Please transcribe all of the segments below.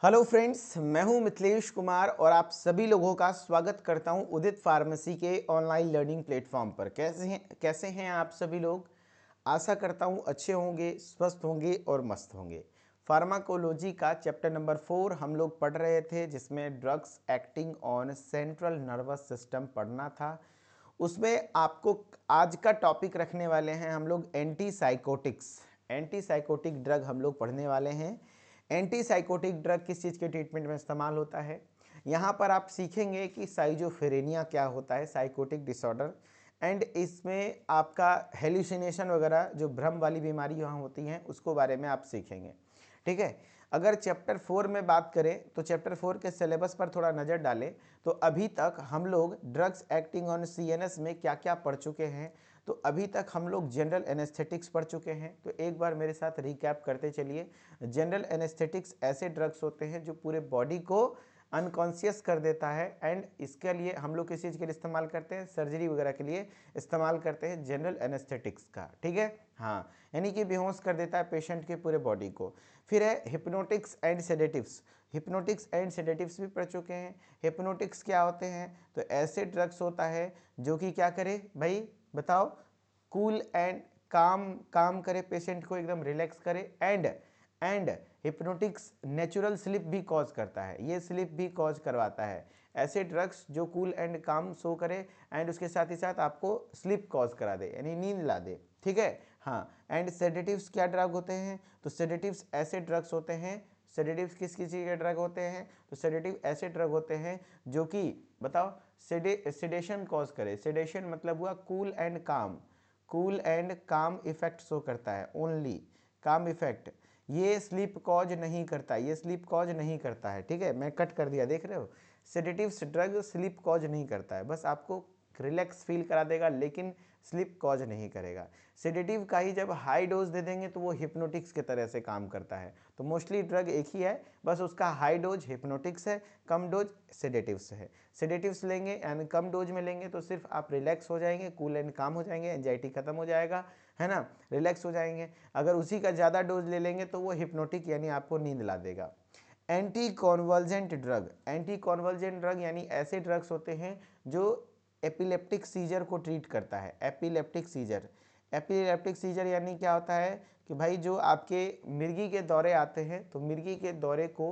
Hello friends, मैं हूं मिथिलेश कुमार और आप सभी लोगों का स्वागत करता हूं उदित फार्मेसी के ऑनलाइन लर्निंग प्लेटफॉर्म पर। कैसे हैं आप सभी लोग। आशा करता हूं अच्छे होंगे, स्वस्थ होंगे और मस्त होंगे। फार्माकोलॉजी का चैप्टर नंबर 4 हम लोग पढ़ रहे थे, जिसमें drugs acting on central nervous system पढ़ना था। उसमें आपको आज का टॉपिक रखने वाले हैं हम लोग एंटीसाइकोटिक्स। एंटीसाइकोटिक ड्रग हम लोग पढ़ने वाले हैं। एंटीसाइकोटिक ड्रग किस चीज़ के ट्रीटमेंट में इस्तेमाल होता है। यहाँ पर आप सीखेंगे कि साइजोफ्रेनिया क्या होता है, साइकोटिक डिसऑर्डर, एंड इसमें आपका हेल्यूसिनेशन वगैरह जो भ्रम वाली बीमारी यहाँ होती हैं उसको बारे में आप सीखेंगे। ठीक है। अगर चैप्टर 4 में बात करें तो चैप्टर 4 के सिलेबस पर थोड़ा नज़र डालें तो अभी तक हम लोग ड्रग्स एक्टिंग ऑन सीएनएस में क्या क्या पढ़ चुके हैं। तो अभी तक हम लोग जनरल एनेस्थेटिक्स पढ़ चुके हैं। तो एक बार मेरे साथ रिकैप करते चलिए। जनरल एनेस्थेटिक्स ऐसे ड्रग्स होते हैं जो पूरे बॉडी को अनकॉन्शियस कर देता है, एंड इसके लिए हम लोग किस चीज़ के लिए इस्तेमाल करते हैं, सर्जरी वगैरह के लिए इस्तेमाल करते हैं जनरल एनेस्थेटिक्स का। ठीक है, हाँ, यानी कि बेहोश कर देता है पेशेंट के पूरे बॉडी को। फिर है hypnotics and sedatives. Hypnotics and sedatives भी पढ़ चुके हैं। हिप्नोटिक्स क्या होते हैं, तो ऐसे ड्रग्स होता है जो कि क्या करे भाई बताओ, कूल एंड काम काम करे, पेशेंट को एकदम रिलैक्स करे, एंड हिप्नोटिक्स नेचुरल स्लिप भी कॉज करता है, ये स्लिप भी कॉज करवाता है। ऐसे ड्रग्स जो कूल एंड काम शो करे एंड उसके साथ ही साथ आपको स्लिप कॉज करा दे, यानी नींद ला दे। ठीक है, हाँ। एंड सेडेटिव्स क्या ड्रग होते हैं, तो सेडेटिव्स ऐसे ड्रग्स होते हैं, सेडेटिव्स किस किस चीज़ के ड्रग होते हैं, तो सेडेटिव ऐसे ड्रग होते हैं जो कि बताओ सेडेशन कॉज करे। सेडेशन मतलब हुआ कूल एंड काम, कूल एंड काम इफेक्ट शो करता है, ओनली काम इफेक्ट। ये स्लीप कॉज नहीं करता, ये स्लीप कॉज नहीं करता है। ठीक है, मैं कट कर दिया, देख रहे हो। सेडेटिव्स ड्रग स्लीप कॉज नहीं करता है, बस आपको रिलैक्स फील करा देगा लेकिन स्लीप कॉज नहीं करेगा। सेडेटिव का ही जब हाई डोज दे देंगे तो वो हिप्नोटिक्स की तरह से काम करता है। तो मोस्टली ड्रग एक ही है, बस उसका हाई डोज हिप्नोटिक्स है, कम डोज सेडेटिव्स है। सेडेटिव्स लेंगे यानी कम डोज में लेंगे तो सिर्फ आप रिलैक्स हो जाएंगे, कूल एंड काम हो जाएंगे, एंजाइटी खत्म हो जाएगा, है ना, रिलैक्स हो जाएंगे। अगर उसी का ज़्यादा डोज ले लेंगे तो वो हिप्नोटिक यानी आपको नींद ला देगा। एंटी कॉन्वल्जेंट ड्रग, एंटी कॉन्वल्जेंट ड्रग यानी ऐसे ड्रग्स होते हैं जो एपिलेप्टिक सीजर को ट्रीट करता है। एपिलेप्टिक सीजर, एपिलेप्टिक सीजर यानी क्या होता है कि भाई जो आपके मिर्गी के दौरे आते हैं तो मिर्गी के दौरे को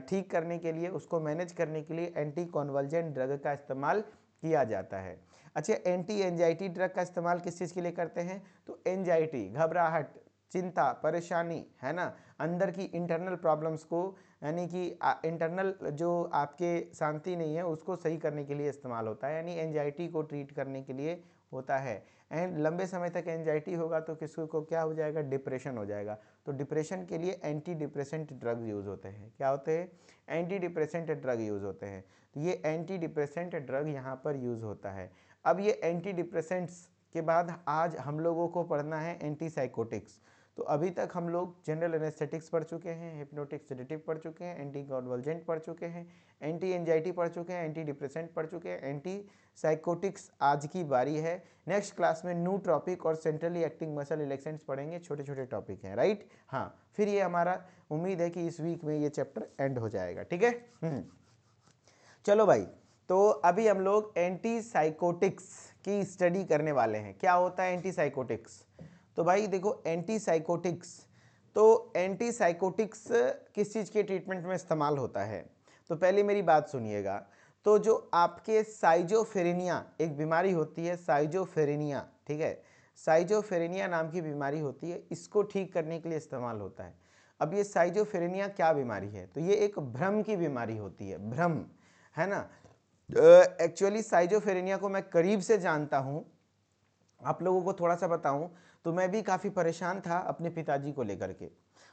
ठीक करने के लिए, उसको मैनेज करने के लिए एंटी कॉन्वल्जेंट ड्रग का इस्तेमाल किया जाता है। अच्छा, एंटी एंजाइटी ड्रग का इस्तेमाल किस चीज़ के लिए करते हैं, तो एंजाइटी, घबराहट, चिंता, परेशानी, है ना, अंदर की इंटरनल प्रॉब्लम्स को, यानी कि इंटरनल जो आपके शांति नहीं है उसको सही करने के लिए इस्तेमाल होता है, यानी एंजाइटी को ट्रीट करने के लिए होता है। एंड लंबे समय तक एंजाइटी होगा तो किसी को क्या हो जाएगा, डिप्रेशन हो जाएगा। तो डिप्रेशन के लिए एंटी डिप्रेसेंट ड्रग यूज़ होते हैं। क्या होते हैं, एंटी डिप्रेसेंट ड्रग यूज़ होते हैं। तो ये एंटी डिप्रेसेंट ड्रग यहाँ पर यूज़ होता है। अब ये एंटी डिप्रेसेंट्स के बाद आज हम लोगों को पढ़ना है एंटीसाइकोटिक्स। तो अभी तक हम लोग जनरल एनेस्थेटिक्स पढ़ चुके हैं, हिप्नोटिक सेडेटिव पढ़ चुके हैं, एंटी कॉन्वल्जेंट पढ़ चुके हैं, एंटी एंजाइटी पढ़ चुके हैं, एंटी डिप्रेसेंट पढ़ चुके हैं, एंटी साइकोटिक्स आज की बारी है। नेक्स्ट क्लास में न्यू टॉपिक और सेंट्रली एक्टिंग मसल रिलैक्सेंट्स पढ़ेंगे, छोटे छोटे टॉपिक हैं, राइट। हाँ, फिर ये हमारा उम्मीद है कि इस वीक में ये चैप्टर एंड हो जाएगा। ठीक है। चलो भाई, तो अभी हम लोग एंटीसाइकोटिक्स की स्टडी करने वाले हैं। क्या होता है एंटीसाइकोटिक्स, तो भाई देखो एंटीसाइकोटिक्स, तो एंटीसाइकोटिक्स किस चीज़ के ट्रीटमेंट में इस्तेमाल होता है। तो पहले मेरी बात सुनिएगा। तो जो आपके साइजोफ्रेनिया एक बीमारी होती है, साइजोफ्रेनिया, ठीक है, साइजोफ्रेनिया नाम की बीमारी होती है, इसको ठीक करने के लिए इस्तेमाल होता है। अब ये साइजोफ्रेनिया क्या बीमारी है, तो ये एक भ्रम की बीमारी होती है, भ्रम, है ना। एक्चुअली साइजोफ्रेनिया को मैं करीब से जानता हूँ। आप लोगों को थोड़ा सा बताऊं तो मैं भी काफ़ी परेशान था अपने पिताजी को लेकर के।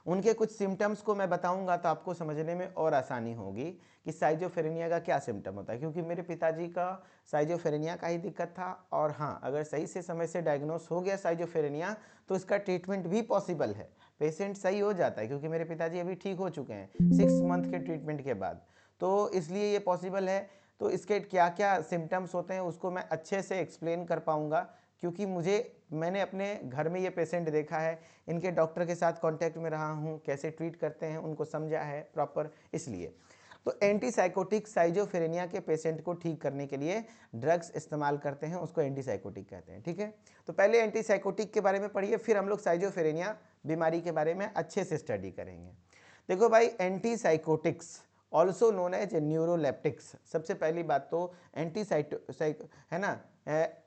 उनके कुछ सिम्टम्स को मैं बताऊंगा तो आपको समझने में और आसानी होगी कि साइजोफ्रेनिया का क्या सिम्टम होता है, क्योंकि मेरे पिताजी का साइजोफ्रेनिया का ही दिक्कत था। और हाँ, अगर सही से समय से डायग्नोस हो गया साइजोफ्रेनिया तो इसका ट्रीटमेंट भी पॉसिबल है, पेशेंट सही हो जाता है, क्योंकि मेरे पिताजी अभी ठीक हो चुके हैं 6 मंथ के ट्रीटमेंट के बाद। तो इसलिए ये पॉसिबल है। तो इसके क्या क्या सिम्टम्स होते हैं उसको मैं अच्छे से एक्सप्लेन कर पाऊंगा, क्योंकि मुझे मैंने अपने घर में ये पेशेंट देखा है, इनके डॉक्टर के साथ कांटेक्ट में रहा हूँ, कैसे ट्रीट करते हैं उनको समझा है प्रॉपर, इसलिए। तो एंटीसाइकोटिक साइजोफ्रेनिया के पेशेंट को ठीक करने के लिए ड्रग्स इस्तेमाल करते हैं, उसको एंटीसाइकोटिक कहते हैं, ठीक है। तो पहले एंटीसाइकोटिक के बारे में पढ़िए, फिर हम लोग साइजोफ्रेनिया बीमारी के बारे में अच्छे से स्टडी करेंगे। देखो भाई, antipsychotics also known as neuroleptics, सबसे पहली बात तो है ना,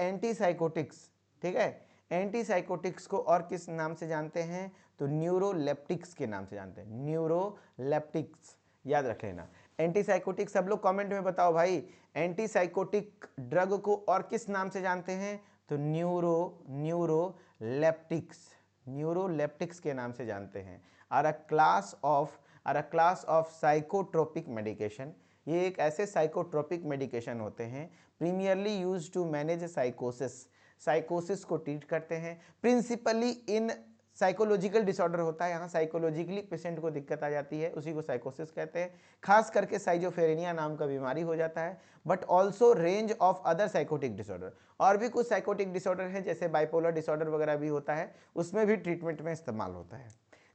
एंटीसाइकोटिक्स, ठीक है। एंटीसाइकोटिक्स को और किस नाम से जानते हैं, तो न्यूरोलेप्टिक्स के नाम से जानते हैं, न्यूरोलेप्टिक्स, याद रख लेना। एंटीसाइकोटिक सब लोग कमेंट में बताओ भाई, एंटीसाइकोटिक ड्रग को और किस नाम से जानते हैं, तो न्यूरोलेप्टिक्स के नाम से जानते हैं। Are a class of psychotropic medication, ये एक ऐसे साइकोट्रोपिक मेडिकेशन होते हैं प्रीमियरली यूज टू मैनेज साइकोसिस को ट्रीट करते हैं, प्रिंसिपली इन साइकोलॉजिकल डिसऑर्डर होता है, यहाँ साइकोलॉजिकली पेशेंट को दिक्कत आ जाती है, उसी को साइकोसिस कहते हैं। खास करके साइजोफ्रेनिया नाम का बीमारी हो जाता है, but also range of other psychotic disorder, और भी कुछ साइकोटिक डिसऑर्डर है जैसे बाइपोलर डिसऑर्डर वगैरह भी होता है, उसमें भी ट्रीटमेंट में इस्तेमाल होता है।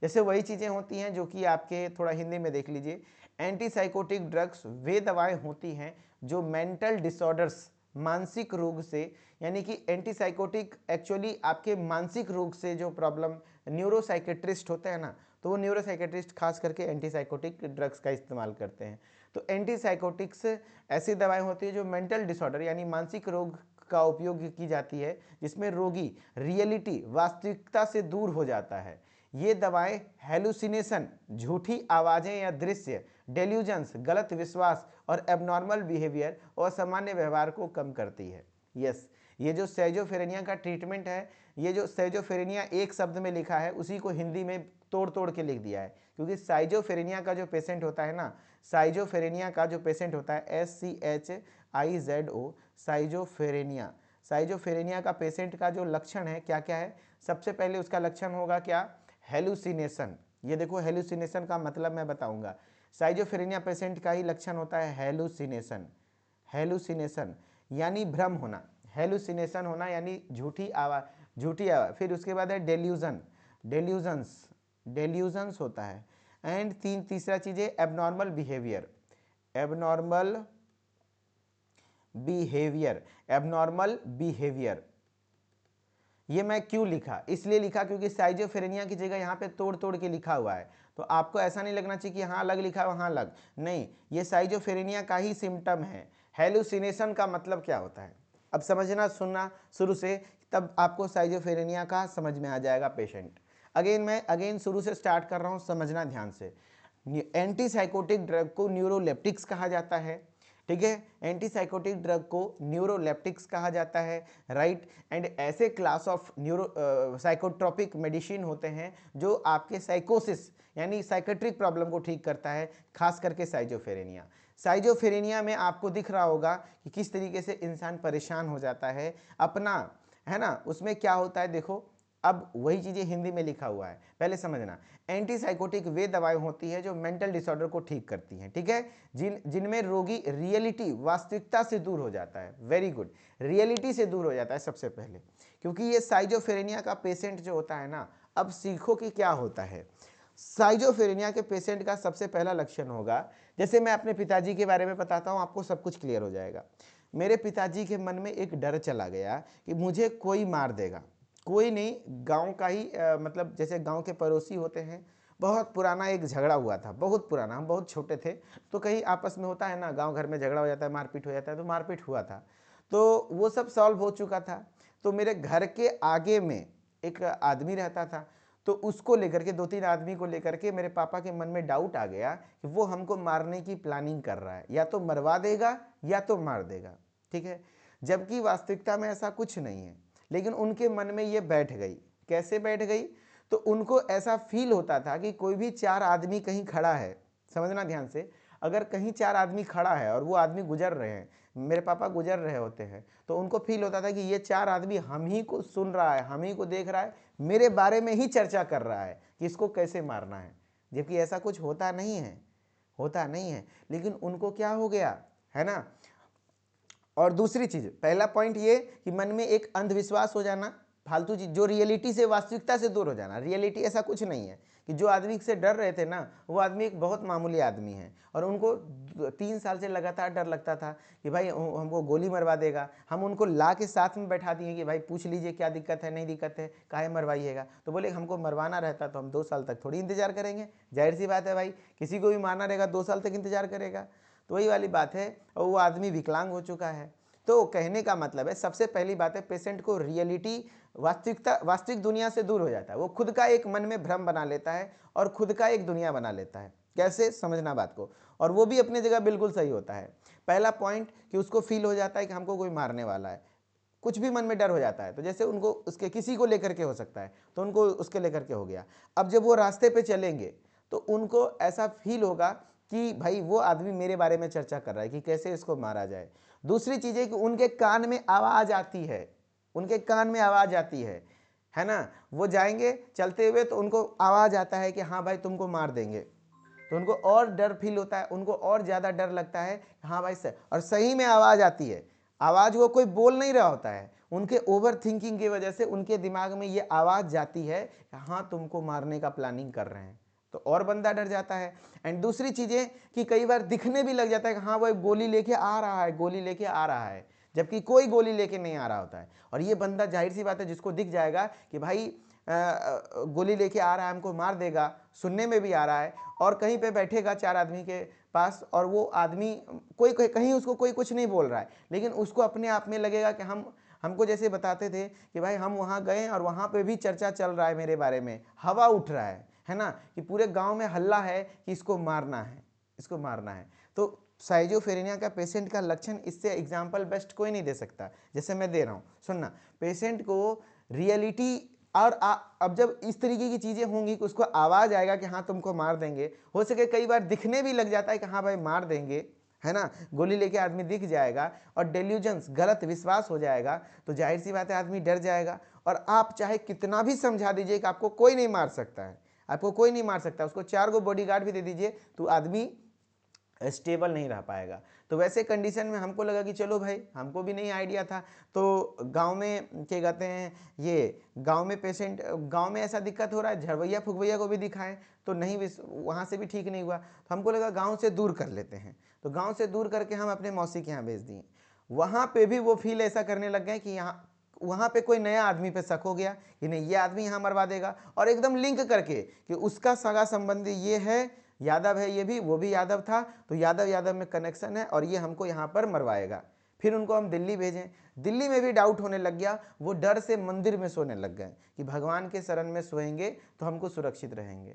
जैसे वही चीज़ें होती हैं जो कि आपके, थोड़ा हिंदी में देख लीजिए, एंटीसाइकोटिक ड्रग्स वे दवाएं होती हैं जो मेंटल डिसऑर्डर्स, मानसिक रोग से, यानी कि एंटीसाइकोटिक एक्चुअली आपके मानसिक रोग से जो प्रॉब्लम, न्यूरोसाइकेट्रिस्ट होते हैं ना, तो वो न्यूरोसाइकेट्रिस्ट खास करके एंटीसाइकोटिक ड्रग्स का इस्तेमाल करते हैं। तो एंटीसाइकोटिक्स ऐसी दवाएं होती है जो मेंटल डिसऑर्डर यानी मानसिक रोग का उपयोग की जाती है, जिसमें रोगी रियलिटी, वास्तविकता से दूर हो जाता है। ये दवाएं हेलुसिनेशन, झूठी आवाज़ें या दृश्य, डेल्यूजन्स, गलत विश्वास और एबनॉर्मल बिहेवियर और सामान्य व्यवहार को कम करती है। यस, ये जो साइजोफ्रेनिया का ट्रीटमेंट है, ये जो साइजोफ्रेनिया एक शब्द में लिखा है उसी को हिंदी में तोड़ तोड़ के लिख दिया है, क्योंकि साइजोफ्रेनिया का जो पेशेंट होता है ना, साइजोफ्रेनिया का जो पेशेंट होता है, SCHIZO, साइजोफ्रेनिया का पेशेंट का जो लक्षण है क्या क्या है, सबसे पहले उसका लक्षण होगा क्या, हेलुसिनेशन। ये देखो, हेलुसिनेशन का मतलब मैं बताऊंगा, साइजोफ्रेनिया पेशेंट का ही लक्षण होता है हेलुसिनेशन यानी भ्रम होना, हेलुसिनेशन होना यानी झूठी आवाज़। फिर उसके बाद है डेल्यूजन्स होता है। एंड तीसरा चीज़ है एबनॉर्मल बिहेवियर। ये मैं क्यों लिखा, इसलिए लिखा क्योंकि साइजोफ्रेनिया की जगह यहाँ पे तोड़ तोड़ के लिखा हुआ है, तो आपको ऐसा नहीं लगना चाहिए कि यहाँ अलग लिखा है वहाँ अलग, नहीं, ये साइजोफ्रेनिया का ही सिम्टम है। हेलुसिनेशन का मतलब क्या होता है, अब समझना, सुनना शुरू से, तब आपको साइजोफ्रेनिया का समझ में आ जाएगा पेशेंट। मैं शुरू से स्टार्ट कर रहा हूँ, समझना ध्यान से। एंटीसाइकोटिक ड्रग को न्यूरोलेप्टिक्स कहा जाता है, ठीक है, एंटीसाइकोटिक ड्रग को न्यूरोलेप्टिक्स कहा जाता है, राइट। एंड ऐसे क्लास ऑफ साइकोट्रोपिक मेडिसिन होते हैं जो आपके साइकोसिस यानी साइकेट्रिक प्रॉब्लम को ठीक करता है, खास करके साइजोफ्रेनिया में आपको दिख रहा होगा कि किस तरीके से इंसान परेशान हो जाता है अपना, है ना, उसमें क्या होता है, देखो अब वही चीज़ें हिंदी में लिखा हुआ है, पहले समझना। एंटीसाइकोटिक वे दवाएं होती है जो मेंटल डिसऑर्डर को ठीक करती हैं, ठीक है, जिनमें रोगी रियलिटी, वास्तविकता से दूर हो जाता है। वेरी गुड, रियलिटी से दूर हो जाता है सबसे पहले, क्योंकि ये साइजोफ्रेनिया का पेशेंट जो होता है ना, अब सीखो कि क्या होता है। साइजोफ्रेनिया के पेशेंट का सबसे पहला लक्षण होगा, जैसे मैं अपने पिताजी के बारे में बताता हूँ, आपको सब कुछ क्लियर हो जाएगा। मेरे पिताजी के मन में एक डर चला गया कि मुझे कोई मार देगा, कोई नहीं, गांव का ही मतलब जैसे गांव के पड़ोसी होते हैं, बहुत पुराना एक झगड़ा हुआ था, बहुत पुराना, हम बहुत छोटे थे, तो कहीं आपस में होता है ना, गांव घर में झगड़ा हो जाता है, मारपीट हो जाता है, तो मारपीट हुआ था, तो वो सब सॉल्व हो चुका था। तो मेरे घर के आगे में एक आदमी रहता था, तो उसको लेकर के, 2-3 आदमी को लेकर के मेरे पापा के मन में डाउट आ गया कि वो हमको मारने की प्लानिंग कर रहा है, या तो मरवा देगा या तो मार देगा, ठीक है, जबकि वास्तविकता में ऐसा कुछ नहीं है, लेकिन उनके मन में ये बैठ गई। कैसे बैठ गई, तो उनको ऐसा फील होता था कि कोई भी 4 आदमी कहीं खड़ा है, समझना ध्यान से, अगर कहीं 4 आदमी खड़ा है और वो आदमी गुजर रहे हैं, मेरे पापा गुजर रहे होते हैं, तो उनको फील होता था कि ये 4 आदमी हम ही को सुन रहा है, हम ही को देख रहा है, मेरे बारे में ही चर्चा कर रहा है कि इसको कैसे मारना है, जबकि ऐसा कुछ होता नहीं है, लेकिन उनको क्या हो गया, है ना। और दूसरी चीज, पहला पॉइंट ये कि मन में एक अंधविश्वास हो जाना, फालतू चीज, जो रियलिटी से, वास्तविकता से दूर हो जाना। रियलिटी ऐसा कुछ नहीं है कि जो आदमी से डर रहे थे ना, वो आदमी एक बहुत मामूली आदमी है और उनको 3 साल से लगातार डर लगता था कि भाई हमको गोली मरवा देगा। हम उनको ला के साथ में बैठा दिए कि भाई पूछ लीजिए क्या दिक्कत है, नहीं दिक्कत है, काहे मरवाइएगा। तो बोले हमको मरवाना रहता तो हम 2 साल तक थोड़ी इंतजार करेंगे। जाहिर सी बात है भाई, किसी को भी मारना रहेगा 2 साल तक इंतजार करेगा। तो वही वाली बात है, और वो आदमी विकलांग हो चुका है। तो कहने का मतलब है, सबसे पहली बात है, पेशेंट को रियलिटी, वास्तविक दुनिया से दूर हो जाता है। वो खुद का एक मन में भ्रम बना लेता है और खुद का एक दुनिया बना लेता है। कैसे समझना बात को, और वो भी अपनी जगह बिल्कुल सही होता है। पहला पॉइंट कि उसको फील हो जाता है कि हमको कोई मारने वाला है, कुछ भी मन में डर हो जाता है। तो जैसे उनको उसके किसी को लेकर के हो सकता है, तो उनको उसके लेकर के हो गया। अब जब वो रास्ते पे चलेंगे तो उनको ऐसा फील होगा कि भाई वो आदमी मेरे बारे में चर्चा कर रहा है कि कैसे इसको मारा जाए। दूसरी चीज है कि उनके कान में आवाज आती है, उनके कान में आवाज आती है ना। वो जाएंगे चलते हुए तो उनको आवाज आता है कि हाँ भाई तुमको मार देंगे, तो उनको और डर फील होता है, उनको और ज्यादा डर लगता है, हाँ भाई सर। और सही में आवाज आती है, आवाज वो कोई बोल नहीं रहा होता है, उनके ओवर थिंकिंग की वजह से उनके दिमाग में ये आवाज जाती है, हाँ तुमको मारने का प्लानिंग कर रहे हैं, तो और बंदा डर जाता है। एंड दूसरी चीजें कि कई बार दिखने भी लग जाता है कि हाँ वो गोली लेके आ रहा है, गोली लेके आ रहा है, जबकि कोई गोली लेके नहीं आ रहा होता है। और ये बंदा, जाहिर सी बात है, जिसको दिख जाएगा कि भाई गोली लेके आ रहा है, हमको मार देगा, सुनने में भी आ रहा है, और कहीं पे बैठेगा 4 आदमी के पास और वो आदमी कहीं उसको कोई कुछ नहीं बोल रहा है, लेकिन उसको अपने आप में लगेगा कि हमको जैसे बताते थे कि भाई हम वहाँ गए और वहाँ पे भी चर्चा चल रहा है मेरे बारे में, हवा उठ रहा है ना, कि पूरे गांव में हल्ला है कि इसको मारना है, इसको मारना है। तो साइजोफ्रेनिया का पेशेंट का लक्षण, इससे एग्जाम्पल बेस्ट कोई नहीं दे सकता जैसे मैं दे रहा हूँ। सुनना, पेशेंट को रियलिटी, और अब जब इस तरीके की चीजें होंगी कि उसको आवाज आएगा कि हाँ तुमको मार देंगे, हो सके कई बार दिखने भी लग जाता है कि हाँ भाई मार देंगे, है ना, गोली लेके आदमी दिख जाएगा और डेल्यूजन्स, गलत विश्वास हो जाएगा, तो जाहिर सी बात है आदमी डर जाएगा। और आप चाहे कितना भी समझा दीजिए कि आपको कोई नहीं मार सकता है, आपको कोई नहीं मार सकता, उसको 4 गो बॉडीगार्ड भी दे दीजिए तो आदमी स्टेबल नहीं रह पाएगा। तो वैसे कंडीशन में हमको लगा कि चलो भाई, हमको भी नहीं आइडिया था, तो गांव में क्या कहते हैं, ये गांव में पेशेंट, गांव में ऐसा दिक्कत हो रहा है, झड़वैया फुकवैया को भी दिखाएं तो नहीं, वहाँ से भी ठीक नहीं हुआ, तो हमको लगा गांव से दूर कर लेते हैं। तो गांव से दूर करके हम अपने मौसी के यहाँ भेज दिए। वहाँ पे भी वो फील ऐसा करने लग गए कि यहाँ, वहाँ पे कोई नया आदमी पे शक हो गया कि नहीं ये आदमी यहाँ मरवा देगा, और एकदम लिंक करके कि उसका सगा संबंधी ये है, यादव है, ये भी, वो भी यादव था, तो यादव यादव में कनेक्शन है और ये हमको यहाँ पर मरवाएगा। फिर उनको हम दिल्ली भेजें, दिल्ली में भी डाउट होने लग गया, वो डर से मंदिर में सोने लग गए कि भगवान के शरण में सोएंगे तो हमको सुरक्षित रहेंगे।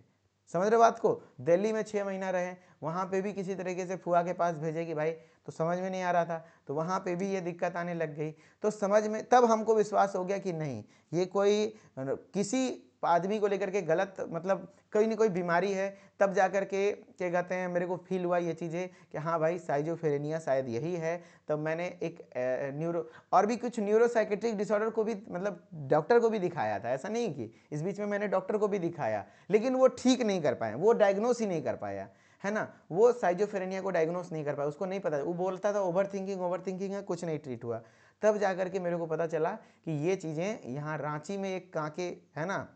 समझ रहे बात को। दिल्ली में 6 महीना रहे, वहाँ पे भी किसी तरीके से फुआ के पास भेजे कि भाई, तो समझ में नहीं आ रहा था, तो वहाँ पे भी ये दिक्कत आने लग गई। तो समझ में, तब हमको विश्वास हो गया कि नहीं, ये कोई किसी आदमी को लेकर के गलत, मतलब कोई ना कोई बीमारी है। तब जाकर के क्या कहते हैं, मेरे को फील हुआ ये चीज़ें कि हाँ भाई साइजोफ्रेनिया शायद यही है। तब मैंने एक न्यूरो, और भी कुछ न्यूरोसाइकेट्रिक डिसऑर्डर को भी, मतलब डॉक्टर को भी दिखाया था, ऐसा नहीं कि इस बीच में मैंने डॉक्टर को भी दिखाया, लेकिन वो ठीक नहीं कर पाए, वो डायग्नोस ही नहीं कर पाया, है ना। वो साइजोफ्रेनिया को डायग्नोस नहीं कर पाया, उसको नहीं पता, वो बोलता था ओवर थिंकिंग है, कुछ नहीं ट्रीट हुआ। तब जाकर के मेरे को पता चला कि ये चीज़ें यहाँ रांची में एक कांके, है ना,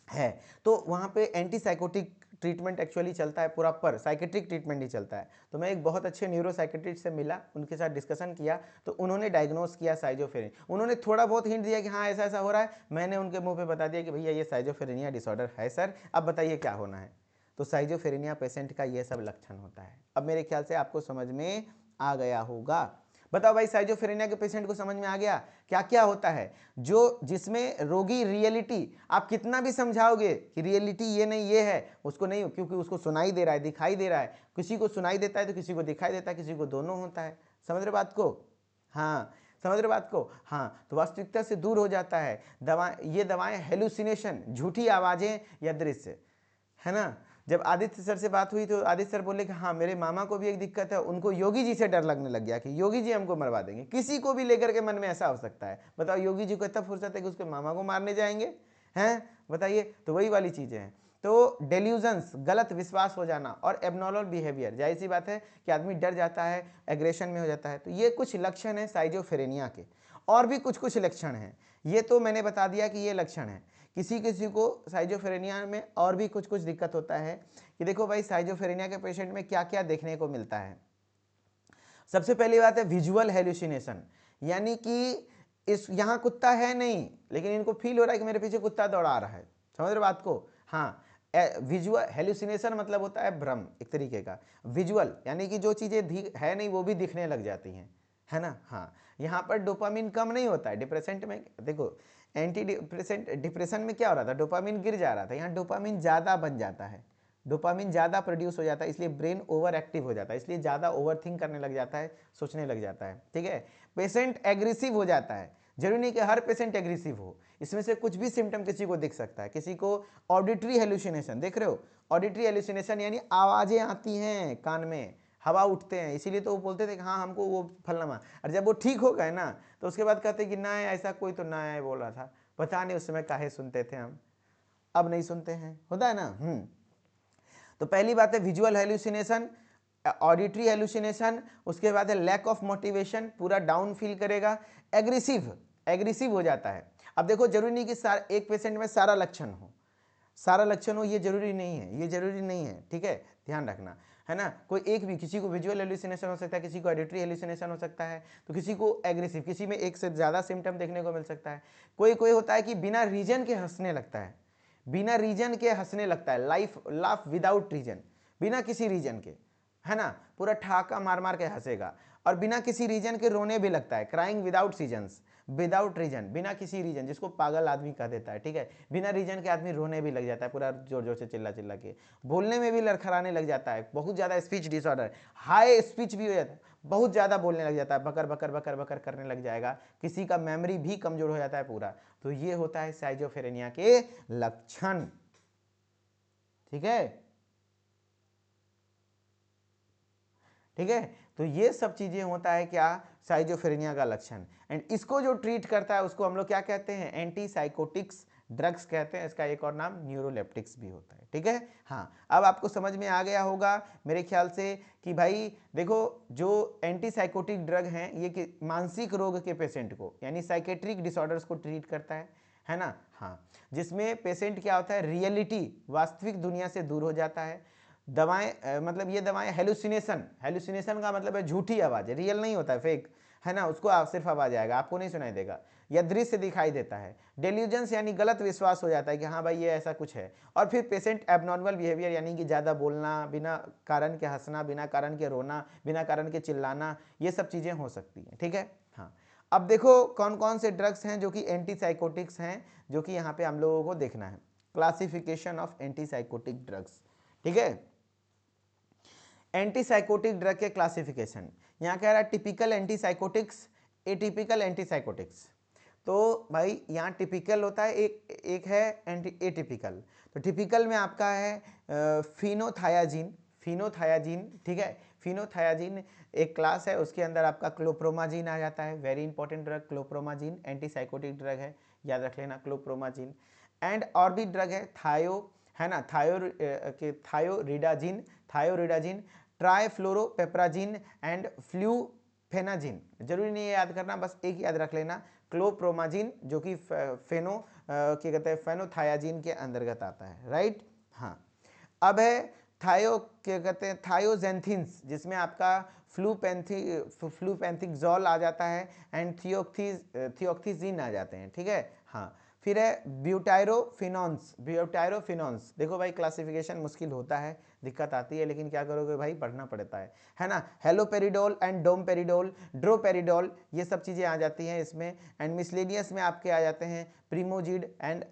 है, तो वहाँ पे एंटी साइकोटिक ट्रीटमेंट एक्चुअली चलता है, प्रॉपर साइकेट्रिक ट्रीटमेंट ही चलता है। तो मैं एक बहुत अच्छे न्यूरो साइकेट्रिस्ट से मिला, उनके साथ डिस्कशन किया, तो उन्होंने डायग्नोस किया साइजोफ्रेनिया। उन्होंने थोड़ा बहुत हिंट दिया कि हाँ ऐसा ऐसा हो रहा है, मैंने उनके मुंह पे बता दिया कि भैया ये साइजोफ्रेनिया डिसऑर्डर है सर, अब बताइए क्या होना है। तो साइजोफ्रेनिया पेशेंट का ये सब लक्षण होता है। अब मेरे ख्याल से आपको समझ में आ गया होगा। बताओ भाई, साइजोफ्रेनिया के पेशेंट को समझ में आ गया क्या क्या होता है, जो जिसमें रोगी रियलिटी, आप कितना भी समझाओगे कि रियलिटी ये नहीं ये है, उसको नहीं, क्योंकि उसको सुनाई दे रहा है, दिखाई दे रहा है, किसी को सुनाई देता है तो किसी को दिखाई देता है, किसी को दोनों होता है। समझ रहे बात को। हाँ, समझ रहे बात को। हाँ, तो वास्तविकता से दूर हो जाता है। ये दवाएं हेलुसिनेशन, झूठी आवाजें या दृश्य, है ना। जब आदित्य सर से बात हुई तो आदित्य सर बोले कि हाँ मेरे मामा को भी एक दिक्कत है, उनको योगी जी से डर लगने लग गया कि योगी जी हमको मरवा देंगे। किसी को भी लेकर के मन में ऐसा हो सकता है। बताओ, योगी जी को इतना फुर्सत है कि उसके मामा को मारने जाएंगे, हैं, बताइए। तो वही वाली चीजें हैं। तो डेल्यूजन्स, गलत विश्वास हो जाना, और एबनॉर्मल बिहेवियर, जाहिर सी बात है कि आदमी डर जाता है, एग्रेशन में हो जाता है। तो ये कुछ लक्षण है साइजोफ्रेनिया के। और भी कुछ कुछ लक्षण हैं, ये तो मैंने बता दिया कि ये लक्षण है। किसी किसी को साइजोफ्रेनिया में और भी कुछ कुछ दिक्कत होता है कि देखो भाई साइजोफ्रेनिया के पेशेंट में क्या क्या देखने को मिलता है। सबसे पहली बात है विजुअल हेल्यूसिनेशन, यानी कि इस यहाँ कुत्ता है नहीं लेकिन इनको फील हो रहा है कि मेरे पीछे कुत्ता दौड़ा रहा है। समझ रहे बात को? हाँ, विजुअल हेल्यूसिनेशन मतलब होता है भ्रम एक तरीके का। विजुअल यानी कि जो चीज़ें है नहीं वो भी दिखने लग जाती हैं, है ना। हाँ, यहाँ पर डोपामिन कम नहीं होता है। डिप्रेसेंट में देखो, एंटी डिप्रेसेंट डिप्रेशन में क्या हो रहा था, डोपामिन गिर जा रहा था, यहाँ डोपामिन ज़्यादा बन जाता है, डोपामिन ज़्यादा प्रोड्यूस हो जाता है, इसलिए ब्रेन ओवर एक्टिव हो जाता है, इसलिए ज़्यादा ओवर थिंक करने लग जाता है, सोचने लग जाता है। ठीक है, पेशेंट एग्रेसिव हो जाता है। जरूरी नहीं कि हर पेशेंट एग्रेसिव हो, इसमें से कुछ भी सिम्टम किसी को दिख सकता है। किसी को ऑडिटरी हेलुसिनेशन, देख रहे हो, ऑडिटरी हेलुसिनेशन यानी आवाज़ें आती हैं कान में, हवा उठते हैं, इसीलिए तो वो बोलते थे कि हाँ हमको वो फलना। और जब वो ठीक हो गए ना तो उसके बाद कहते कि ना ऐसा कोई तो ना है बोल रहा था, पता नहीं उस समय काहे सुनते थे हम, अब नहीं सुनते हैं, होता है ना। तो पहली बात है विजुअल हेल्यूसिनेशन, ऑडिटरी हेल्यूसिनेशन, उसके बाद है लैक ऑफ मोटिवेशन, पूरा डाउन फील करेगा, एग्रेसिव हो जाता है। अब देखो जरूरी नहीं कि एक पेशेंट में सारा लक्षण हो, ये जरूरी नहीं है, ये जरूरी नहीं है, ठीक है, ध्यान रखना, है ना। कोई एक भी, किसी को विजुअल हेल्यूसिनेशन हो सकता है, किसी को ऑडिटरी हेल्यूसिनेशन हो सकता है, तो किसी को एग्रेसिव, किसी में एक से ज़्यादा सिम्टम देखने को मिल सकता है। कोई कोई होता है कि बिना रीजन के हंसने लगता है, बिना रीजन के हंसने लगता है, लाफ विदाउट रीजन, बिना किसी रीजन के, है ना, पूरा ठहाका मार मार के हंसेगा। और बिना किसी रीजन के रोने भी लगता है, क्राइंग विदाउट रीजन, बिना किसी रीजन, जिसको पागल आदमी कह देता है, ठीक है। बिना रीजन के आदमी रोने भी लग जाता है, पूरा जोर जोर से चिल्ला चिल्ला के, बोलने में भी लड़खड़ाने लग जाता है, बहुत ज़्यादा स्पीच डिसऑर्डर, हाई स्पीच भी हो जाता है, बहुत ज़्यादा बोलने लग जाता है, बकर बकर बकर बकर करने लग जाएगा, किसी का मेमोरी भी कमजोर हो जाता है पूरा। तो ये होता है साइजोफ्रेनिया के लक्षण, ठीक है, ठीक है। तो ये सब चीजें होता है क्या, साइजोफ्रेनिया का लक्षण। एंड इसको जो ट्रीट करता है उसको हम लोग क्या कहते हैं, एंटी साइकोटिक्स ड्रग्स कहते हैं, इसका एक और नाम न्यूरोलेप्टिक्स भी होता है, ठीक है। हाँ, अब आपको समझ में आ गया होगा मेरे ख्याल से कि भाई देखो, जो एंटी साइकोटिक ड्रग हैं ये मानसिक रोग के पेशेंट को यानी साइकेट्रिक डिसऑर्डर्स को ट्रीट करता है ना। हाँ, जिसमें पेशेंट क्या होता है, रियलिटी वास्तविक दुनिया से दूर हो जाता है। दवाएं मतलब ये दवाएं हेलुसिनेशन का मतलब है झूठी आवाज़, रियल नहीं होता है, फेक, है ना, उसको आप सिर्फ आवाज़ आएगा, आपको नहीं सुनाई देगा, या दृश्य दिखाई देता है। डेल्यूजन्स यानी गलत विश्वास हो जाता है कि हाँ भाई ये ऐसा कुछ है। और फिर पेशेंट एबनॉर्मल बिहेवियर यानी कि ज़्यादा बोलना, बिना कारण के हंसना, बिना कारण के रोना, बिना कारण के चिल्लाना, ये सब चीज़ें हो सकती हैं, ठीक है। हाँ, अब देखो कौन कौन से ड्रग्स हैं जो कि एंटी साइकोटिक्स हैं, जो कि यहाँ पे हम लोगों को देखना है। Classification of anti psychotic drugs, ठीक है। एंटीसाइकोटिक ड्रग के क्लासिफिकेशन, यहाँ कह रहा है टिपिकल एंटीसाइकोटिक्स, एटिपिकल एंटीसाइकोटिक्स। तो भाई यहाँ टिपिकल होता है, एक है एटिपिकल। तो टिपिकल में आपका है फिनोथायाजीन, ठीक है। फिनोथायाजीन एक क्लास है, उसके अंदर आपका क्लोप्रोमाजीन आ जाता है, very important drug chlorpromazine, antipsychotic drug है, याद रख लेना क्लोप्रोमाजीन। एंड और भी ड्रग है है ना, थायोरिडाजिन, ट्राइफ्लोरोपेप्राजिन एंड फ्लूफेनाजिन। जरूरी नहीं है याद करना, बस एक याद रख लेना, क्लोप्रोमाजिन, जो कि क्या कहते हैं, फेनोथायाजिन के अंतर्गत आता है, राइट। हाँ, अब है क्या कहते हैं, थायोजेंथिन्स, जिसमें आपका फ्लूपेंथिकजोल आ जाता है, एंड थियोक्थिजीन आ जाते हैं, ठीक है। हाँ, फिर है ब्यूटायरोफिनॉन्स। देखो भाई क्लासिफिकेशन मुश्किल होता है, दिक्कत आती है, लेकिन क्या करोगे भाई, पढ़ना पड़ता है ना। हेलोपेरिडोल एंड डोमपेरिडोल, ड्रोपेरिडोल, ये सब चीज़ें आ जाती हैं इसमें। एंड मिसलेनियस में आपके आ जाते हैं प्रीमोजिड एंड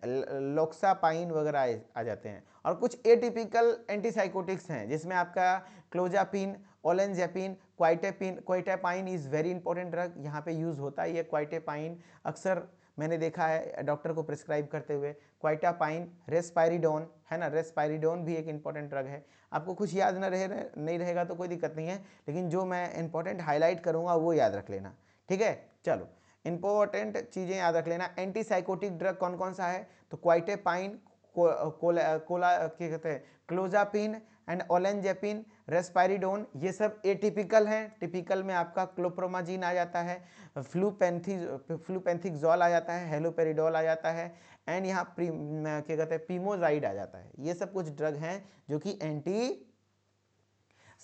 लोक्सापाइन वगैरह आ जाते हैं। और कुछ एटिपिकल एंटीसाइकोटिक्स हैं जिसमें आपका clozapine, ओलेंजेपिन, क्वाइटेपाइन is very important drug, यहाँ पे यूज़ होता है ये क्वाइटेपाइन, अक्सर मैंने देखा है डॉक्टर को प्रिस्क्राइब करते हुए। क्वाइटापाइन, रेस्पायरिडोन, है ना, रेस्पायरिडोन भी एक इंपॉर्टेंट ड्रग है। आपको कुछ याद नहीं रहेगा तो कोई दिक्कत नहीं है, लेकिन जो मैं इंपॉर्टेंट हाईलाइट करूँगा वो याद रख लेना, ठीक है। चलो, इंपॉर्टेंट चीज़ें याद रख लेना। एंटीसाइकोटिक ड्रग कौन कौन सा है, तो क्वाइटेपाइन, कोला क्या कहते हैं, क्लोजापिन एंड ओलेंजेपिन, रेस्पाइरिडोन, ये सब एटिपिकल हैं। टिपिकल में आपका क्लोप्रोमाजीन आ जाता है, फ्लूपेंथिकजॉल आ जाता है, हेलोपेरिडोल आ जाता है, एंड यहाँ क्या कहते हैं पीमोजाइड आ जाता है। ये सब कुछ ड्रग हैं जो कि एंटी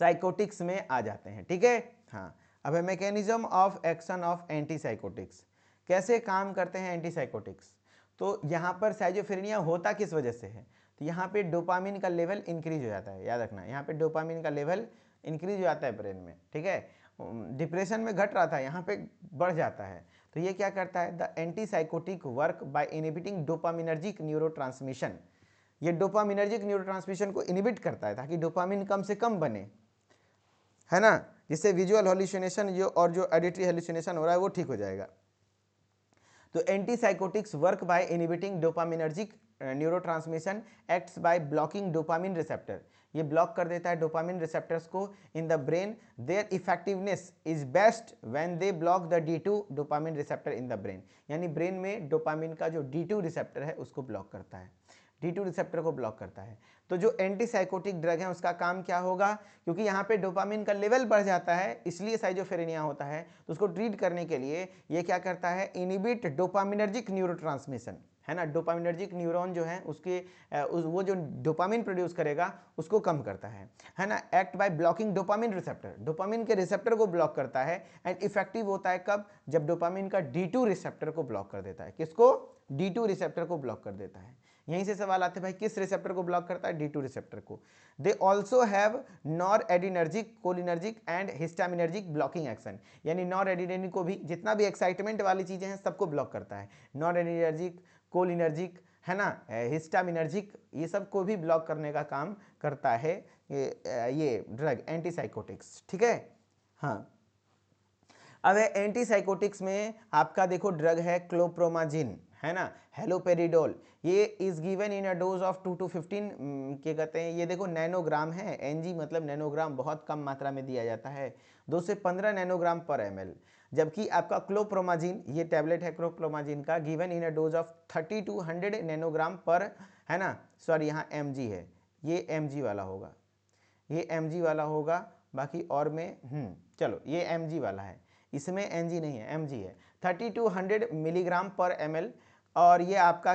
साइकोटिक्स में आ जाते हैं, ठीक है। हाँ, अब है mechanism of action of anti psychotics. कैसे काम करते हैं एंटी साइकोटिक्स? तो यहाँ पर साइजोफ्रेनिया होता किस वजह से है? तो यहाँ पे डोपामिन का लेवल इंक्रीज हो जाता है, याद रखना, यहाँ पे डोपामिन का लेवल इंक्रीज हो जाता है ब्रेन में, ठीक है। डिप्रेशन में घट रहा था, यहाँ पे बढ़ जाता है। तो ये क्या करता है? The anti psychotic work by inhibiting dopaminergic neurotransmission. ये डोपामिनर्जिक न्यूरोट्रांसमिशन को इनहिबिट करता है ताकि डोपामिन कम से कम बने, है ना, जिससे विजुअल हॉल्यूसिनेशन जो ऑडिटरी हॉल्यूसिनेशन हो रहा है वो ठीक हो जाएगा। तो antipsychotics work by inhibiting dopaminergic neurotransmission, acts by blocking dopamine receptor. ये ब्लॉक कर देता है डोपामिन रिसेप्टर्स को in the brain. Their effectiveness is best when they block the D2 dopamine receptor in the brain. यानी brain में dopamine का जो D2 receptor है उसको ब्लॉक करता है, D2 रिसेप्टर को ब्लॉक करता है। तो जो एंटीसाइकोटिक ड्रग है उसका काम क्या होगा? क्योंकि यहाँ पे डोपामिन का लेवल बढ़ जाता है इसलिए साइजोफ्रेनिया होता है, तो उसको ट्रीट करने के लिए ये क्या करता है? इनहिबिट डोपामिनर्जिक न्यूरोट्रांसमिशन, है ना। डोपामिनर्जिक न्यूरॉन जो है उसके वो जो डोपामिन प्रोड्यूस करेगा उसको कम करता है ना। Act by blocking dopamine receptor, dopamine के रिसेप्टर को ब्लॉक करता है। एंड इफेक्टिव होता है कब? जब डोपामिन का D2 रिसेप्टर को ब्लॉक कर देता है। किसको? D2 रिसेप्टर को ब्लॉक कर देता है। यहीं से सवाल आते हैं भाई किस रिसेप्टर को ब्लॉक करता है? D2 रिसेप्टर को। They also have noradrenergic, cholinergic and histaminergic blocking action. यानी नॉर एडिनर्जिक को भी, जितना भी एक्साइटमेंट वाली चीजें हैं सबको ब्लॉक करता है। नॉर एडिनर्जिक, कोलिनर्जिक, है ना, हिस्टामिनर्जिक, ये सब को भी ब्लॉक करने का काम करता है ये ड्रग एंटीसाइकोटिक्स, ठीक है। हाँ, अब एंटीसाइकोटिक्स में आपका देखो ड्रग है क्लोप्रोमाजिन, है ना, हेलोपेरिडोल। ये is given in a dose of 2 to 15 क्या कहते हैं, ये देखो नैनोग्राम है। एनजी मतलब नैनोग्राम, बहुत कम मात्रा में दिया जाता है, 2 से 15 नैनोग्राम पर ml। जबकि आपका क्लोप्रोमाजिन, ये टैबलेट है क्लोप्रोमाजिन का, given in a dose of 30 to 100 nanogram पर, है ना, सॉरी यहाँ mg है, ये mg वाला होगा, ये mg वाला होगा। बाकी और में चलो ये mg वाला है, इसमें एनजी नहीं है, mg है। 30 to 100 मिलीग्राम पर ml। और ये आपका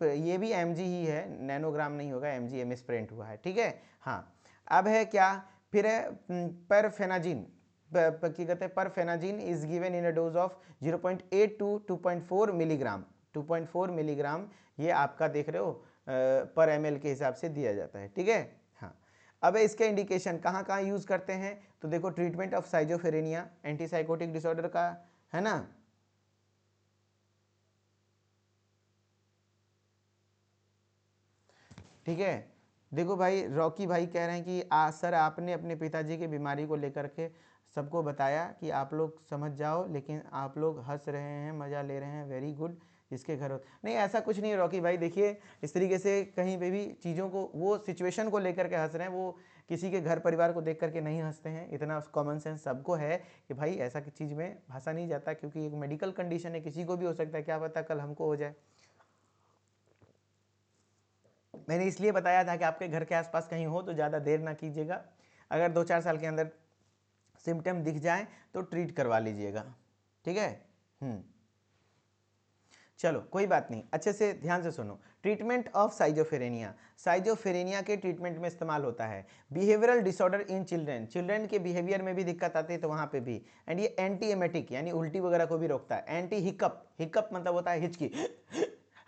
ये भी mg ही है, नैनोग्राम नहीं होगा, mg मिसप्रिंट हुआ है, ठीक है। हाँ, अब है क्या? फिर है परफेनाजिन। क्या कहते हैं? Perphenazine is given in a dose of 0.8 to 2.4 milligram. 2.4 milligram ये आपका देख रहे हो पर ml के हिसाब से दिया जाता है, ठीक है। हाँ, अब इसके इंडिकेशन कहाँ कहाँ यूज करते हैं? तो देखो ट्रीटमेंट ऑफ साइजोफ्रेनिया, एंटीसाइकोटिक डिसऑर्डर का, है ना। ठीक है, देखो भाई रॉकी भाई कह रहे हैं कि सर आपने अपने पिताजी की बीमारी को लेकर के सबको बताया कि आप लोग समझ जाओ, लेकिन आप लोग हंस रहे हैं, मज़ा ले रहे हैं, वेरी गुड। जिसके घर हो, नहीं ऐसा कुछ नहीं है रॉकी भाई। देखिए इस तरीके से कहीं पे भी चीज़ों को, वो सिचुएशन को लेकर के हंस रहे हैं, वो किसी के घर परिवार को देख करके नहीं हंसते हैं। इतना कॉमन सेंस सबको है कि भाई ऐसा की चीज़ में हंसा नहीं जाता, क्योंकि एक मेडिकल कंडीशन है, किसी को भी हो सकता है, क्या पता कल हमको हो जाए। मैंने इसलिए बताया था कि आपके घर के आसपास कहीं हो तो ज़्यादा देर ना कीजिएगा। अगर 2-4 साल के अंदर सिम्टम दिख जाए तो ट्रीट करवा लीजिएगा, ठीक है। चलो कोई बात नहीं, अच्छे से ध्यान से सुनो। ट्रीटमेंट ऑफ साइजोफ्रेनिया, साइजोफ्रेनिया के ट्रीटमेंट में इस्तेमाल होता है। Behavioural disorder in children, children के बिहेवियर में भी दिक्कत आती है तो वहाँ पे भी। एंड ये एंटी एमेटिक यानी उल्टी वगैरह को भी रोकता है। एंटी हिकअप, हिकअप मतलब होता है हिचकी,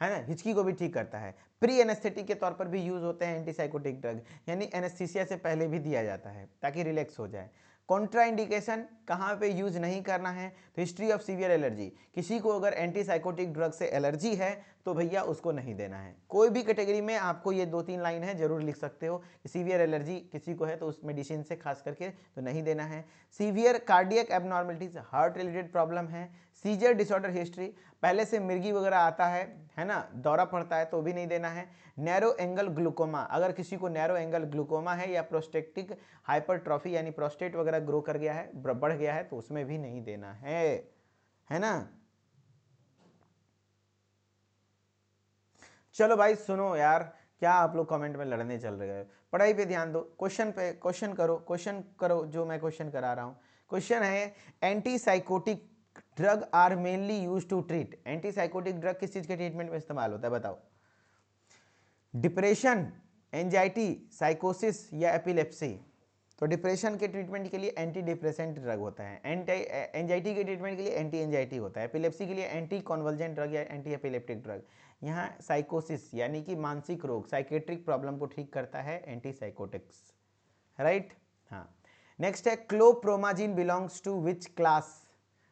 है ना, हिचकी को भी ठीक करता है। प्री एनेस्थेटिक के तौर पर भी यूज होते हैं एंटीसाइकोटिक ड्रग, यानी एनेस्थीसिया से पहले भी दिया जाता है ताकि रिलैक्स हो जाए। कॉन्ट्राइंडिकेशन कहाँ पे यूज नहीं करना है? तो हिस्ट्री ऑफ सीवियर एलर्जी, किसी को अगर एंटीसाइकोटिक ड्रग से एलर्जी है तो भैया उसको नहीं देना है। कोई भी कैटेगरी में आपको ये 2-3 लाइन है जरूर लिख सकते हो। सीवियर एलर्जी किसी को है तो उस मेडिसिन से खास करके तो नहीं देना है। Severe cardiac abnormalities, heart related problem है। सीजर डिसऑर्डर हिस्ट्री, पहले से मिर्गी वगैरह आता है ना, दौरा पड़ता है तो भी नहीं देना है। नैरो एंगल ग्लूकोमा, अगर किसी को नैरो एंगल ग्लूकोमा है या प्रोस्टेटिक हाइपरट्रॉफी यानी प्रोस्टेट वगैरह ग्रो कर गया है, बढ़ गया है, तो उसमें भी नहीं देना है ना। चलो भाई सुनो यार, क्या आप लोग कमेंट में लड़ने चल रहे हैं? पढ़ाई पे ध्यान दो, क्वेश्चन पे क्वेश्चन करो जो मैं क्वेश्चन करा रहा हूँ। क्वेश्चन है antipsychotic drug are mainly used to treat, antipsychotic drug किस चीज के ट्रीटमेंट में इस्तेमाल होता है बताओ? डिप्रेशन, एंजाइटी, साइकोसिस या एपिलेप्सी? तो डिप्रेशन के ट्रीटमेंट के लिए एंटी डिप्रेसेंट ड्रग होता है, एंटी एंजाइटी के ट्रीटमेंट के लिए एंटी एंजाइटी होता है, एपिलेप्सी के लिए एंटी कॉन्वल्जेंट ड्रग या एंटी एपिलेप्टिक ड्रग। यहाँ साइकोसिस यानी कि मानसिक रोग, साइकेट्रिक प्रॉब्लम को ठीक करता है एंटी साइकोटिक्स, राइट। हाँ, नेक्स्ट है chlorpromazine belongs to which class?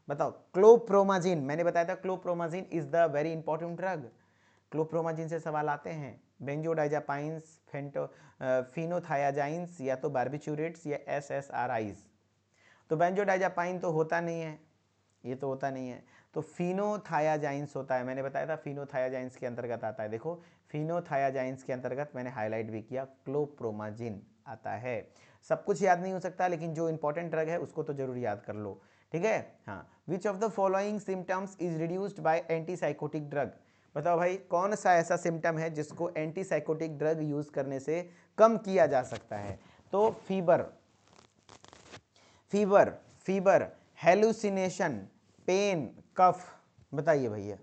बताओ क्लोप्रोमाजिन, मैंने बताया था chlorpromazine is the very important drug. Chlorpromazine से सवाल आते हैं, बेंजोडाइजापाइंस, फिनोथायाजाइंस या तो बार्बिचूरेट्स या एसएसआरआईज। तो बेंजोडाइजापाइन तो होता नहीं है, ये तो होता नहीं है, तो फिनोथायाजाइंस होता है। मैंने बताया था फिनोथायाजाइंस के अंतर्गत आता है। देखो फिनोथायाजाइंस के अंतर्गत मैंने हाईलाइट भी किया, क्लोप्रोमाजिन आता है। सब कुछ याद नहीं हो सकता, लेकिन जो इंपॉर्टेंट ड्रग है उसको तो जरूर याद कर लो, ठीक है। हाँ, विच of the following symptoms is reduced by antipsychotic drug? बताओ भाई कौन सा ऐसा सिम्टम है जिसको एंटीसाइकोटिक ड्रग यूज करने से कम किया जा सकता है? तो fever, fever fever hallucination, pain, cough. बताइए भैया,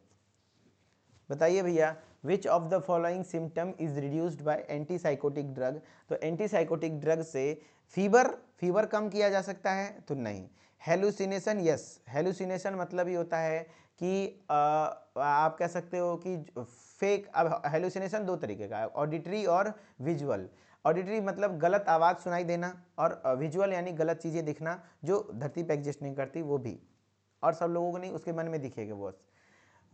बताइए भैया, which of the following symptom is reduced by antipsychotic drug? तो एंटीसाइकोटिक ड्रग से फीवर कम किया जा सकता है? तो नहीं। हेलुसिनेशन, यस, हेलुसिनेशन मतलब ये होता है कि आप कह सकते हो कि फेक। अब हेलुसिनेशन दो तरीके का है, ऑडिटरी और विजुअल। ऑडिटरी मतलब गलत आवाज़ सुनाई देना, और विजुअल यानी गलत चीज़ें दिखना जो धरती पर एग्जिस्ट नहीं करती, वो भी, और सब लोगों को नहीं, उसके मन में दिखेगा वो।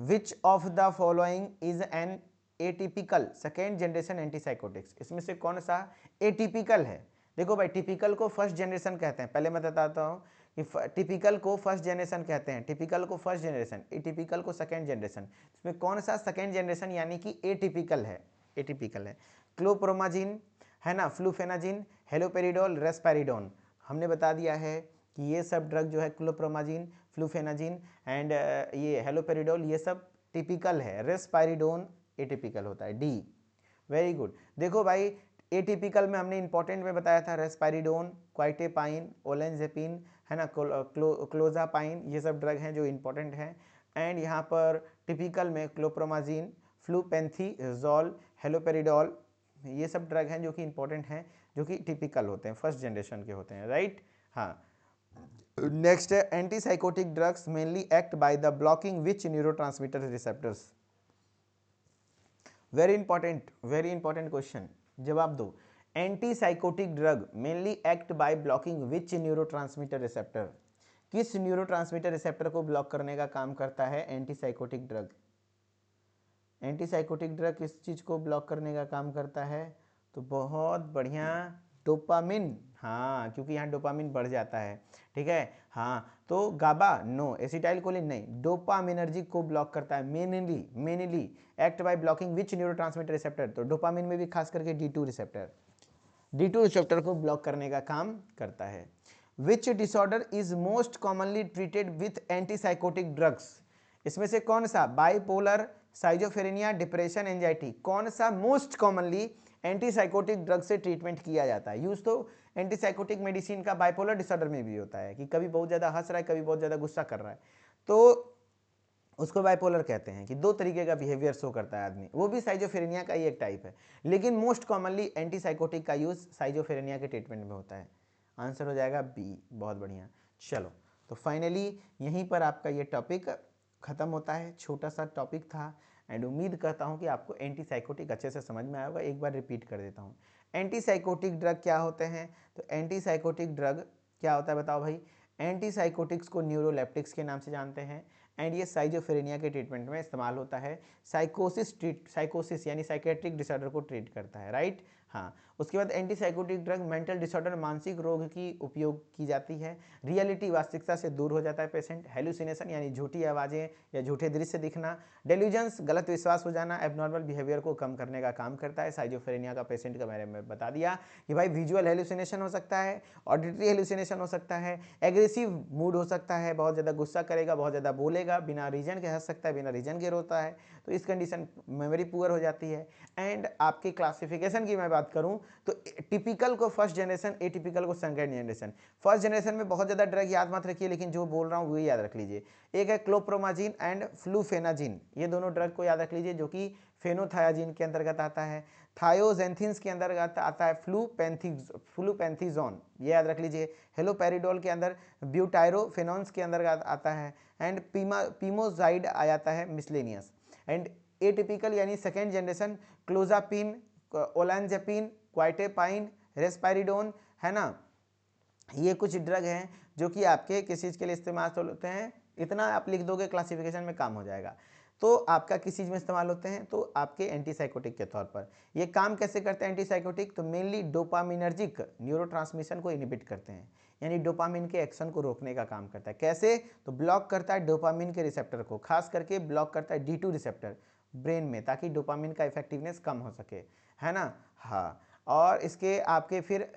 विच of the following is an atypical second generation antipsychotics? इसमें से कौन सा एटिपिकल है? देखो भाई, टिपिकल को फर्स्ट जनरेशन कहते हैं, पहले मैं बताता हूँ कि टिपिकल को फर्स्ट जनरेशन कहते हैं, टिपिकल को फर्स्ट जनरेशन, एटिपिकल को सेकेंड जनरेशन। इसमें कौन सा सेकेंड जनरेशन यानी कि एटिपिकल है? एटिपिकल है। क्लोप्रोमाजिन है ना, फ्लूफेनाजिन, हेलोपेरिडोल, रेस्पेरिडोन। हमने बता दिया है कि ये सब ड्रग जो है क्लोप्रोमाजिन, फ्लूफेनाजिन एंड ये हेलोपेरिडोल, ये सब टिपिकल है। रेस्पाइरिडोन एटिपिकल होता है, डी। Very good. देखो भाई, एटिपिकल में हमने इंपॉर्टेंट में बताया था रेस्पाइरिडोन, क्वाइटेपाइन, ओलेंजेपिन है ना, क्लोजापाइन, ये सब ड्रग हैं जो इंपॉर्टेंट हैं। एंड यहाँ पर टिपिकल में क्लोप्रोमाजिन, फ्लूपेंथीजोल, हेलोपेरिडोल, ये सब ड्रग हैं जो कि इंपॉर्टेंट हैं, जो कि टिपिकल होते हैं, फर्स्ट जनरेशन के होते हैं, राइट। हाँ, नेक्स्ट है antipsychotic drugs mainly act by the blocking which neurotransmitter receptors? Very important question, जवाब दो। Antipsychotic drug mainly act by blocking which neurotransmitter receptor? किस न्यूरोट्रांसमीटर रिसेप्टर को ब्लॉक करने का काम करता है एंटीसाइकोटिक ड्रग? एंटीसाइकोटिक ड्रग किस चीज को ब्लॉक करने का काम करता है? तो बहुत बढ़िया, डोपामिन। हाँ, क्योंकि यहाँ डोपामिन बढ़ जाता है, ठीक है। हाँ, तो गाबा नो, एसिटाइलकोलिन नहीं, डोपामिनर्जिक को ब्लॉक करता है mainly act by blocking which neurotransmitter receptor? तो डोपामिन में भी खास करके D2 रिसेप्टर को ब्लॉक करने का काम करता है। Which disorder is most commonly treated with antipsychotic drugs? इसमें से कौन सा, बाइपोलर, साइजोफ्रेनिया, डिप्रेशन, एंजाइटी, कौन सा मोस्ट कॉमनली एंटीसाइकोटिक ड्रग से ट्रीटमेंट किया जाता है? यूज तो एंटीसाइकोटिक मेडिसिन का बाइपोलर डिसऑर्डर में भी होता है कि कभी बहुत ज़्यादा हंस रहा है, कभी बहुत ज़्यादा गुस्सा कर रहा है, तो उसको बाइपोलर कहते हैं कि दो तरीके का बिहेवियर शो करता है आदमी, वो भी साइजोफ्रेनिया का ही एक टाइप है। लेकिन मोस्ट कॉमनली एंटीसाइकोटिक का यूज साइजोफ्रेनिया के ट्रीटमेंट में होता है। आंसर हो जाएगा बी, बहुत बढ़िया। चलो, तो फाइनली यहीं पर आपका ये टॉपिक खत्म होता है, छोटा सा टॉपिक था। एंड उम्मीद करता हूँ कि आपको एंटीसाइकोटिक अच्छे से समझ में आया होगा। एक बार रिपीट कर देता हूँ, एंटीसाइकोटिक ड्रग क्या होते हैं? तो एंटीसाइकोटिक ड्रग क्या होता है बताओ भाई? एंटीसाइकोटिक्स को न्यूरोलेप्टिक्स के नाम से जानते हैं, एंड ये साइजोफ्रेनिया के ट्रीटमेंट में इस्तेमाल होता है। साइकोसिस यानी साइकेट्रिक डिसऑर्डर को ट्रीट करता है, राइट। हाँ, उसके बाद एंटीसाइकोटिक ड्रग मेंटल डिसऑर्डर, मानसिक रोग की उपयोग की जाती है। रियलिटी, वास्तविकता से दूर हो जाता है पेशेंट। हेलुसिनेशन यानी झूठी आवाज़ें या झूठे दृश्य दिखना। डेल्यूजन्स, गलत विश्वास हो जाना, एबनॉर्मल बिहेवियर को कम करने का काम करता है। साइजोफ्रेनिया का पेशेंट का मैंने बता दिया कि भाई विजुअल हेलुसिनेशन हो सकता है, ऑडिटरी हेलुसिनेशन हो सकता है, एग्रेसिव मूड हो सकता है, बहुत ज़्यादा गुस्सा करेगा, बहुत ज़्यादा बोलेगा, बिना रीजन के हंस सकता है, बिना रीजन के रोता है, तो इस कंडीशन मेमोरी पुअर हो जाती है। एंड आपकी क्लासिफिकेशन की मैं बात बात करूं तो टिपिकल को फर्स्ट जनरेशन, एटिपिकल को सेकंड जनरेशन। फर्स्ट जनरेशन में बहुत ज़्यादा ड्रग याद मत रखिए, लेकिन जो बोल रहा हूँ वही याद रख लीजिए। एक है क्लोप्रोमाजिन एंड फ्लूफेनाजिन, ये दोनों ड्रग को याद रख लीजिए, जो कि फेनोथायाजिन के अंतर्गत आता है। थायोजेंथिन्स के अंतर्गत आता है फ्लूपेंथीजोन, ये याद रख लीजिए। हेलोपेरिडोल के अंदर ब्यूटायरोफेनॉन्स के अंतर्गत आता है। एंड पीमोजाइड आ जाता है मिसलेनियस। एंड एटिपिकल यानी सेकेंड जनरेशन क्लोजापिन, ओलांजेपिन, क्वाइटेपाइन, रेस्पाइरिडोन, है ना। ये कुछ ड्रग हैं जो कि आपके किस चीज़ के लिए इस्तेमाल होते हैं, इतना आप लिख दोगे क्लासिफिकेशन में काम हो जाएगा। तो आपका किस चीज़ में इस्तेमाल होते हैं, तो आपके एंटीसाइकोटिक के तौर पर। ये काम कैसे करते हैं एंटीसाइकोटिक, तो मेनली डोपामिनर्जिक न्यूरोट्रांसमिशन को इनिबिट करते हैं, यानी डोपामिन के एक्शन को रोकने का काम करता है। कैसे, तो ब्लॉक करता है डोपामिन के रिसेप्टर को, खास करके ब्लॉक करता है D2 रिसेप्टर ब्रेन में, ताकि डोपामिन का इफेक्टिवनेस कम हो सके, है ना। हाँ, और इसके आपके फिर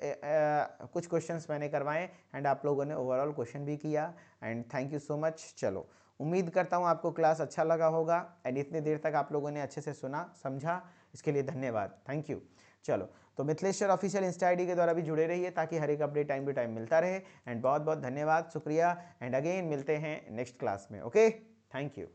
कुछ क्वेश्चंस मैंने करवाए एंड आप लोगों ने ओवरऑल क्वेश्चन भी किया and thank you so much. चलो, उम्मीद करता हूँ आपको क्लास अच्छा लगा होगा एंड इतनी देर तक आप लोगों ने अच्छे से सुना समझा, इसके लिए धन्यवाद, थैंक यू। चलो, तो मिथिलेश्वर ऑफिशियल इंस्टा ID के द्वारा भी जुड़े रहिए ताकि हर एक अपडेट टाइम टू टाइम मिलता रहे। एंड बहुत बहुत धन्यवाद, शुक्रिया, एंड अगेन मिलते हैं नेक्स्ट क्लास में। Okay, thank you.